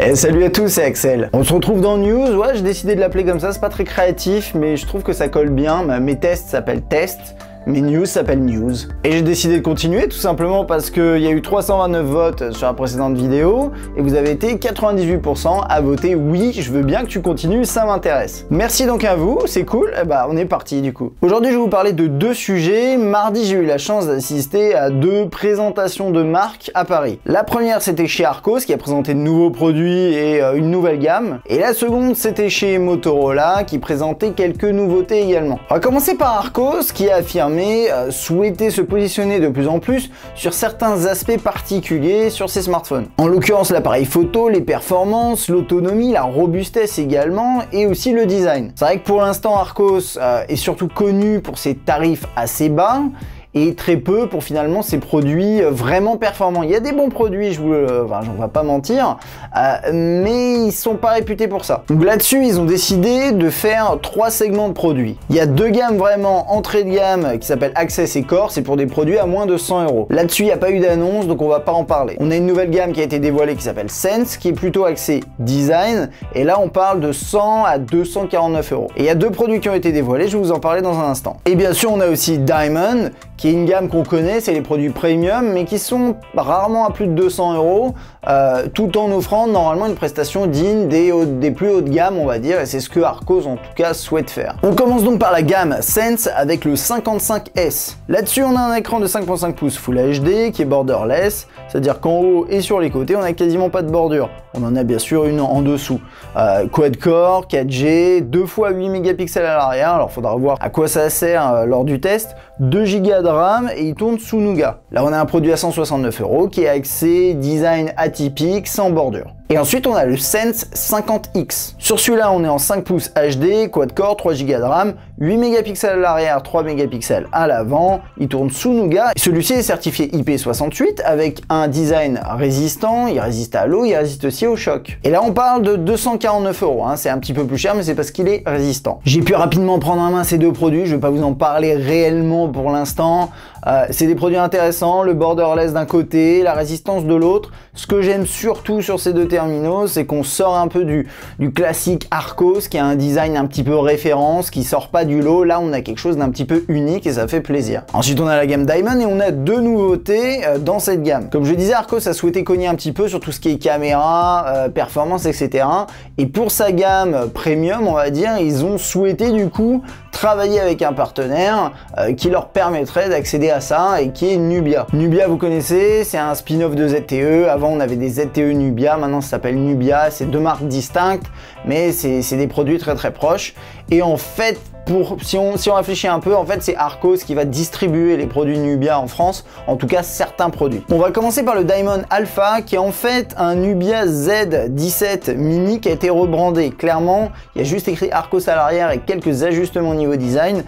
Et salut à tous, c'est Axel. On se retrouve dans News, ouais, j'ai décidé de l'appeler comme ça, c'est pas très créatif, mais je trouve que ça colle bien. Mes tests s'appellent tests. Mes news s'appellent news. Et j'ai décidé de continuer tout simplement parce qu'il y a eu 329 votes sur la précédente vidéo et vous avez été 98% à voter oui, je veux bien que tu continues, ça m'intéresse. Merci donc à vous, c'est cool. Et bah on est parti du coup. Aujourd'hui je vais vous parler de deux sujets. Mardi j'ai eu la chance d'assister à deux présentations de marques à Paris. La première c'était chez Arcos qui a présenté de nouveaux produits et une nouvelle gamme. Et la seconde c'était chez Motorola qui présentait quelques nouveautés également. On va commencer par Arcos qui a affirmé souhaiter se positionner de plus en plus sur certains aspects particuliers sur ses smartphones. En l'occurrence l'appareil photo, les performances, l'autonomie, la robustesse également et aussi le design. C'est vrai que pour l'instant Arcos est surtout connu pour ses tarifs assez bas et très peu pour finalement ces produits vraiment performants. Il y a des bons produits, j'en vais pas mentir, mais ils sont pas réputés pour ça. Donc là-dessus, ils ont décidé de faire 3 segments de produits. Il y a 2 gammes vraiment entrée de gamme qui s'appellent Access et Core, c'est pour des produits à moins de 100 €. Là-dessus, il n'y a pas eu d'annonce, donc on va pas en parler. On a une nouvelle gamme qui a été dévoilée qui s'appelle Sense, qui est plutôt axée design, et là on parle de 100 à 249 €. Et il y a 2 produits qui ont été dévoilés, je vais vous en parler dans un instant. Et bien sûr, on a aussi Diamond, qui est une gamme qu'on connaît, c'est les produits premium, mais qui sont rarement à plus de 200 €, tout en offrant normalement une prestation digne des plus hautes gammes, on va dire, et c'est ce que Arcos en tout cas souhaite faire. On commence donc par la gamme Sense avec le 55S. Là-dessus, on a un écran de 5.5 pouces Full HD qui est borderless, c'est-à-dire qu'en haut et sur les côtés, on a quasiment pas de bordure. On en a bien sûr une en dessous. Quad-core, 4G, 2 x 8 mégapixels à l'arrière, alors faudra voir à quoi ça sert lors du test. 2 Go de RAM et il tourne sous Nougat. Là on a un produit à 169 € qui est axé design atypique sans bordure. Et ensuite on a le Sense 50X. Sur celui-là on est en 5 pouces HD, quad-core, 3 Go de RAM, 8 mégapixels à l'arrière, 3 mégapixels à l'avant, il tourne sous Nougat. Celui-ci est certifié IP68 avec un design résistant, il résiste à l'eau, il résiste aussi au choc. Et là on parle de 249 €, hein. C'est un petit peu plus cher mais c'est parce qu'il est résistant. J'ai pu rapidement prendre en main ces deux produits, je vais pas vous en parler réellement pour l'instant. C'est des produits intéressants, le borderless d'un côté, la résistance de l'autre. Ce que j'aime surtout sur ces deux terminaux, c'est qu'on sort un peu du classique Arcos qui a un design un petit peu référence, qui sort pas du lot. Là, on a quelque chose d'un petit peu unique et ça fait plaisir. Ensuite, on a la gamme Diamond et on a 2 nouveautés dans cette gamme. Comme je disais, Arcos a souhaité cogner un petit peu sur tout ce qui est caméra, performance, etc. Et pour sa gamme premium, on va dire, ils ont souhaité du coup travailler avec un partenaire qui leur permettrait d'accéder à ça et qui est Nubia. Nubia, vous connaissez, c'est un spin-off de ZTE. Avant, on avait des ZTE Nubia, maintenant ça s'appelle Nubia. C'est 2 marques distinctes, mais c'est des produits très très proches. Et en fait, si on réfléchit un peu, en fait c'est Arcos qui va distribuer les produits Nubia en France, en tout cas certains produits. On va commencer par le Diamond Alpha qui est en fait un Nubia Z17 mini qui a été rebrandé. Clairement, il y a juste écrit Arcos à l'arrière et quelques ajustements au niveau design,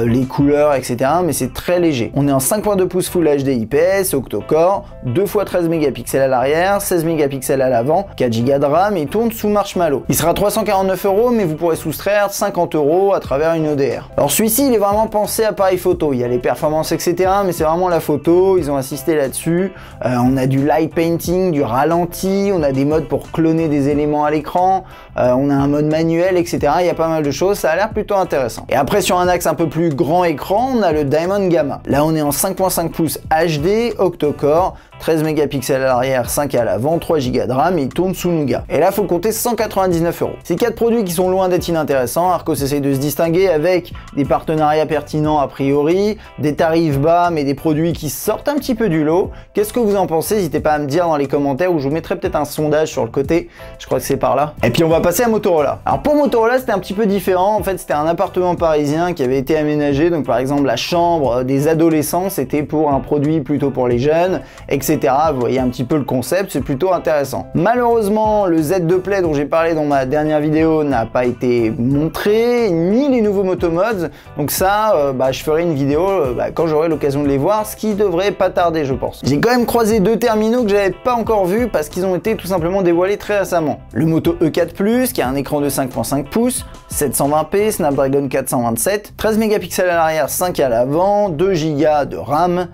les couleurs, etc. Mais c'est très léger. On est en 5.2 pouces Full HD IPS, octo-core, 2 x 13 mégapixels à l'arrière, 16 mégapixels à l'avant, 4 Go de RAM et il tourne sous Marshmallow. Il sera 349 €, mais vous pourrez soustraire 50 € à travers une ODR. Alors celui-ci il est vraiment pensé appareil photo, il y a les performances etc, mais c'est vraiment la photo, ils ont insisté là-dessus. On a du light painting, du ralenti, on a des modes pour cloner des éléments à l'écran, on a un mode manuel etc, il y a pas mal de choses, ça a l'air plutôt intéressant. Et après sur un axe un peu plus grand écran, on a le Diamond Gamma. Là on est en 5.5 pouces HD, octo-core, 13 mégapixels à l'arrière, 5 à l'avant, 3 Go de RAM et il tourne sous Nougat. Et là, faut compter 199 €. Ces 4 produits qui sont loin d'être inintéressants. Arcos essaye de se distinguer avec des partenariats pertinents a priori, des tarifs bas mais des produits qui sortent un petit peu du lot. Qu'est-ce que vous en pensez? N'hésitez pas à me dire dans les commentaires ou je vous mettrai peut-être un sondage sur le côté. Je crois que c'est par là. Et puis on va passer à Motorola. Alors pour Motorola, c'était un petit peu différent. En fait, c'était un appartement parisien qui avait été aménagé. Donc par exemple, la chambre des adolescents, c'était pour un produit plutôt pour les jeunes, etc. Vous voyez un petit peu le concept, c'est plutôt intéressant. Malheureusement, le Z2 Play dont j'ai parlé dans ma dernière vidéo n'a pas été montré, ni les nouveaux Motomods. Donc ça, je ferai une vidéo quand j'aurai l'occasion de les voir, ce qui devrait pas tarder, je pense. J'ai quand même croisé 2 terminaux que j'avais pas encore vus parce qu'ils ont été tout simplement dévoilés très récemment. Le Moto E4 Plus, qui a un écran de 5.5 pouces, 720p, Snapdragon 427, 13 mégapixels à l'arrière, 5 à l'avant, 2 Go de RAM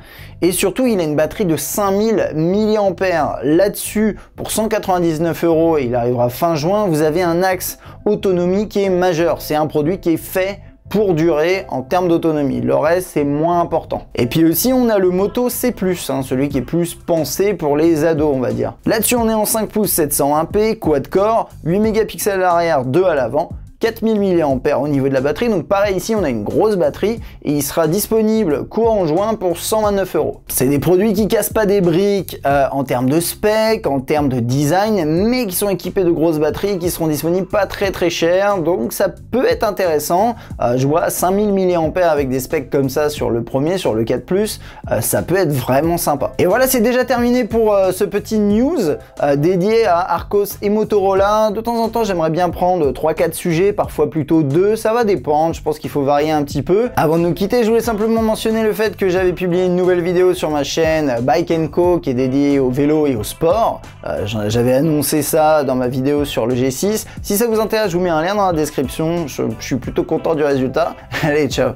et surtout il a une batterie de 5000 mAh. Là-dessus, pour 199 € et il arrivera fin juin, vous avez un axe autonomie qui est majeur. C'est un produit qui est fait pour durer en termes d'autonomie. Le reste, c'est moins important. Et puis aussi, on a le Moto C+, celui qui est plus pensé pour les ados, on va dire. Là-dessus, on est en 5 pouces 720p, quad-core, 8 mégapixels à l'arrière, 2 à l'avant, 4000 mAh au niveau de la batterie, donc pareil ici on a une grosse batterie et il sera disponible courant juin pour 129 €. C'est des produits qui cassent pas des briques en termes de spec, en termes de design, mais qui sont équipés de grosses batteries qui seront disponibles pas très cher, donc ça peut être intéressant. Je vois 5000 mAh avec des specs comme ça sur le premier, sur le 4+, ça peut être vraiment sympa. Et voilà, c'est déjà terminé pour ce petit news dédié à Archos et Motorola. De temps en temps j'aimerais bien prendre 3-4 sujets, parfois plutôt 2, ça va dépendre, je pense qu'il faut varier un petit peu. Avant de nous quitter, je voulais simplement mentionner le fait que j'avais publié une nouvelle vidéo sur ma chaîne Bike & Co qui est dédiée au vélo et au sport. J'avais annoncé ça dans ma vidéo sur le G6. Si ça vous intéresse, je vous mets un lien dans la description, je suis plutôt content du résultat. Allez, ciao!